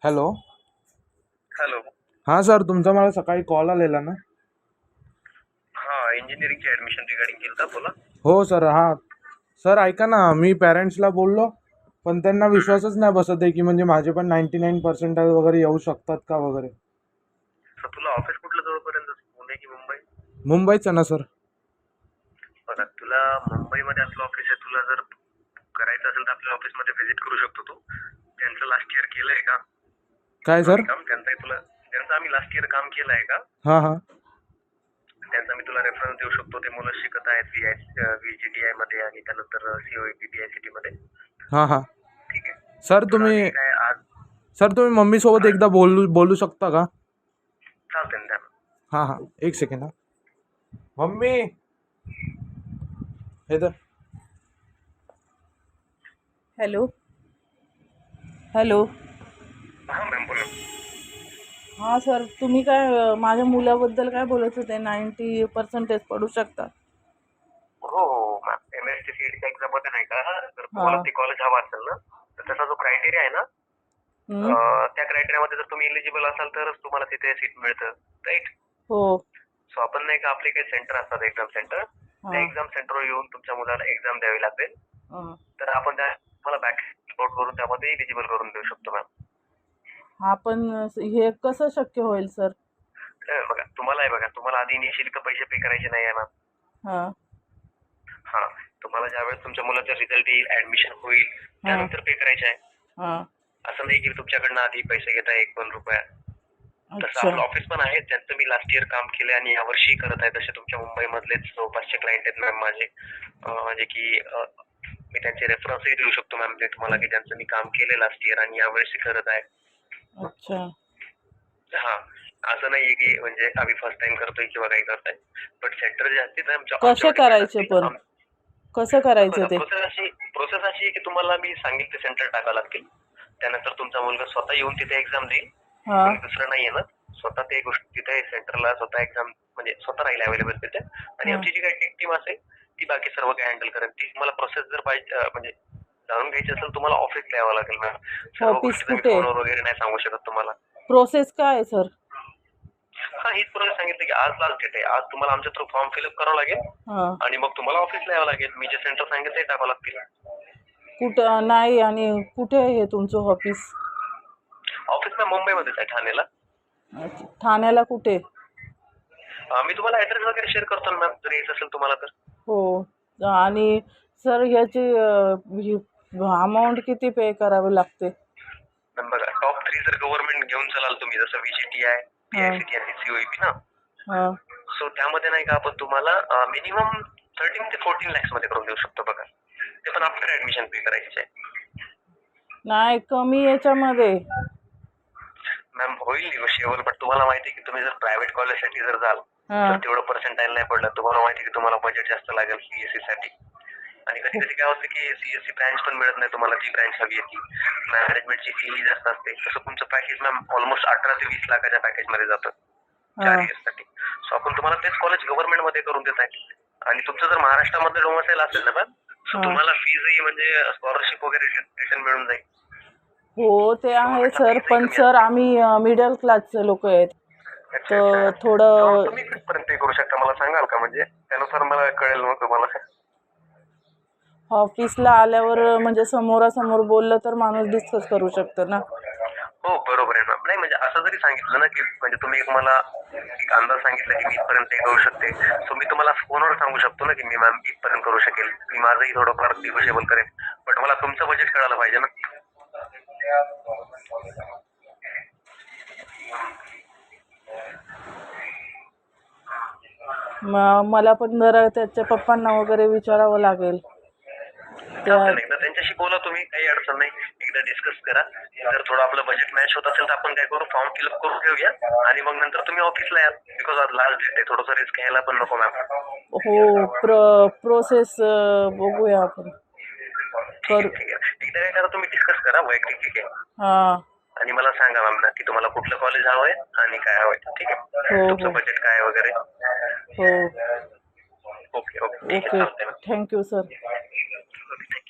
Hello. Hello. हां sir, तुमचा मला सकाळी कॉल आलेला ना? हा, इंजिनिअरिंगची ऍडमिशन रिगार्डिंग केलं बोला. हो सर. हां सर, ऐका ना, मी पॅरेंट्सला बोललो, पण त्यांना विश्वासच नाही बसत आहे की म्हणजे माझे पण 99% वगैरे येऊ शकतात का वगैरे. तर तुला ऑफिस कुठलं जवळपर्यंत, पुणे की मुंबई? मुंबईचं ना सर. बघा, तुला मुंबईमध्ये आपलं ऑफिस आहे. तुला जर करायचं असेल तर आपल्या ऑफिसमध्ये व्हिजिट करू शकतो तू. त्यांचं लास्ट इयर केलंय का काय सर? काम? त्यांचं आम्ही लास्ट इयर काम केलं आहे का? हां हां. त्यांचा मी तुला रेफरन्स देऊ शकतो. ते मुलं शिकत आहेत VGTI मध्ये आणि त्यानंतर COEP PICT मध्ये. हां हां. ठीक आहे. सर तुला तुम्ही आधी काय आज सर तुम्ही मम्मीसोबत एकदा बोलू शकता का? चालते ना त्यांना? हां हां, एक सेकंड. हां मम्मी, हे तर. हॅलो. हॅलो. हा मॅम, बोला. हां सर, तुम्ही काय माझ्या मुलाबद्दल काय बोलत होते? 90% पडू शकतात. हो हो मॅम, MSc CET एक्झाम मध्ये नाही का, जर तुम्हाला हां. ते कॉलेज हवा असेल ना, तर त्याचा जो क्रायटेरिया आहे ना, हं. त्या क्रायटेरियामध्ये जर तुम्ही एलिजिबल असाल तरच तुम्हाला तिथे सीट मिळतं, राईट? हो. सो आपण नाही का, आपले काही सेंटर असतात, एक्झाम सेंटर, त्या हां. एक्झाम सेंटरवर येऊन तुमच्या मुलाला एक्झाम द्यावी लागेल. हां. तर आपण तुम्हाला बॅक सपोर्ट करून त्यामध्ये एलिजिबल करून देऊ शकतो मॅम. हां, पण हे कसं शक्य होईल सर? बघा, तुम्हाला आधी इनिशियल पैसे पे करायचे नाही आहे मॅम. हां. हा, तुम्हाला ज्यावेळेस तुमच्या मुलाचा रिझल्ट येईल, ऍडमिशन होईल, हां. त्यानंतर पे करायचे आहे. हां. असं नाही की तुमच्याकडनं आधी पैसे घेताय 1-2 रुपया. तसं अच्छा. आपलं ऑफिस पण आहे, ज्यांचं मी लास्ट इयर काम केलंय आणि यावर्षी करत आहे. तसे तुमच्या मुंबईमधलेच जवळपासचे क्लायंट आहेत मॅम माझे, म्हणजे की मी त्यांचे रेफरन्सही देऊ शकतो मॅम ते तुम्हाला, की ज्यांचं मी काम केलंय लास्ट इयर आणि यावर्षी करत आहे. अच्छा. हा, असं नाहीये की म्हणजे आम्ही फर्स्ट टाइम करतोय किंवा काही करताय. बट सेंटर जे असतील आमच्या कसं करायचे असतील. पण? कसं करायचं बघा, ते? प्रोसेस अशी आहे की तुम्हाला मी सांगितलं सेंटर टाकावं लागतील. त्यानंतर तुमचा मुलगा स्वतः येऊन तिथे एक्झाम देईल. हां. कोणी दुसरं नाही येणार. स्वतः ते गोष्ट तिथे सेंटरला स्वतः एक्झाम म्हणजे स्वतः राहील अवेलेबल तिथे. आणि हां. आमची जी काही टीम असेल ती बाकी सर्व काही हँडल करेल. ती तुम्हाला प्रोसेस जर पाहिजे म्हणजे जाणून घ्यायची असेल तुम्हाला ऑफिसला यावं लागेल मॅम. सर्व ऑफिस गोष्टी मी कुठे? फोनवर वगैरे नाही सांगू शकत तुम्हाला. प्रोसेस काय आहे सर? हा, हीच प्रोसेस सांगितलं की आज लास्ट डेट आहे. आज तुम्हाला आमच्या थ्रू फॉर्म फिलअप करावं लागेल हां. आणि मग तुम्हाला ऑफिसला यावं लागेल. मी जे सेंटर सांगितलं ते टाकावं लागतील. कुठं नाही, आणि कुठे आहे तुमचं ऑफिस? ऑफिस ना मुंबईमध्येच आहे, ठाण्याला. अच्छा. ठाण्याला कुठे? मी तुम्हाला ऍड्रेस वगैरे शेअर करतो ना मॅम, जर यायचं असेल तुम्हाला तर. हो. आणि सर ह्याची अमाऊंट किती पे करावी लागते? पण बघा, टॉप 3 जर गव्हर्नमेंट घेऊन चलाल तुम्ही, जसं VGTI, हां. PICT आणि COEP ना, हां. सो त्यामध्ये नाही का आपण तुम्हाला मिनिमम 13 ते 14 lakhs मध्ये करून देऊ शकतो बघा. ते पण आफ्टर ऍडमिशन पे करायचे आहे. नाही, कमी याच्यामध्ये. मॅम होईल निगोशिएबल, बट तुम्हाला माहिती आहे की तुम्ही जर प्रायव्हेट कॉलेजसाठी जर जाल तर हां. तेवढं पर्सेंटाईल नाही पडलं. तुम्हाला माहिती आहे की तुम्हाला बजेट जास्त लागेल CSE साठी. आणि कधी कधी काय होतं की CSE ब्रँच पण मिळत नाही तुम्हाला, ती ब्रँच हवी आहे ती. मॅनेजमेंटची फी जास्त असते. तसं तुमचं पॅकेज मॅम ऑलमोस्ट 18 ते 20 लाखाच्या पॅकेज मध्ये जातं 4 हां. इयर्स साठी. सो आपण तुम्हाला तेच कॉलेज गव्हर्नमेंट मध्ये करून देत आहे. आणि तुमचं जर महाराष्ट्रामध्ये डोमिसाईल असेल ना मॅम, सो हां. तुम्हाला फीजही म्हणजे स्कॉलरशिप वगैरे रिटर्न मिळून जाईल. हो, ते आहे गव्हर्नमेंटला सर, फीजही पण कमी सर असते. आम्ही मिडल क्लासचे लोक आहेत, अच्छा अच्छा. तर थोडं. तुम्ही कितपर्यंत पे करू शकता मला सांगाल का? म्हणजे त्यानुसार मला कळेल मग तुम्हाला. ऑफिसला आल्यावर म्हणजे समोरासमोर बोललं तर माणूस डिस्कस करू शकतो ना. हो बरोबर आहे मॅम. नाही म्हणजे असं जरी सांगितलं ना की म्हणजे तुम्ही मला एक अंदाज सांगितलं की मी इथपर्यंत पे करू शकते, सो मी तुम्हाला फोनवर सांगू शकतो ना की मी मॅम इथपर्यंत करू शकेल. मी माझंही थोडंफार निगोशिएबल करेन, बट मला तुमचं बजेट कळायला पाहिजे ना. मला पण जरा त्याच्या पप्पांना वगैरे विचारावं लागेल. त्या चालतं नाही, त्यांच्याशी बोला तुम्ही, काही अडचण नाही. एकदा डिस्कस करा. जर थोडं आपलं बजेट मॅच होत असेल तर आपण काय करू, फॉर्म फिलअप करून घेऊया आणि मग नंतर तुम्ही ऑफिसला या. बिकॉज आज लास्ट डेट आहे, थोडंसं रिस्क घ्यायला पण नको मॅम. हो, प्रोसेस बघूया आपण. ठीक आहे ठीक आहे. एकदा काय करा, तुम्ही डिस्कस करा वैयक्तिक, ठीक आहे, हां. आणि मला सांगा मॅम ना की तुम्हाला कुठलं कॉलेज हवंय आणि काय हवंय. ठीक आहे, हो तुमचं हो बजेट काय वगैरे. हो. ओके ओके, ठीक आहे, ओके. चालतंय. Thank you sir. Okay, thank you.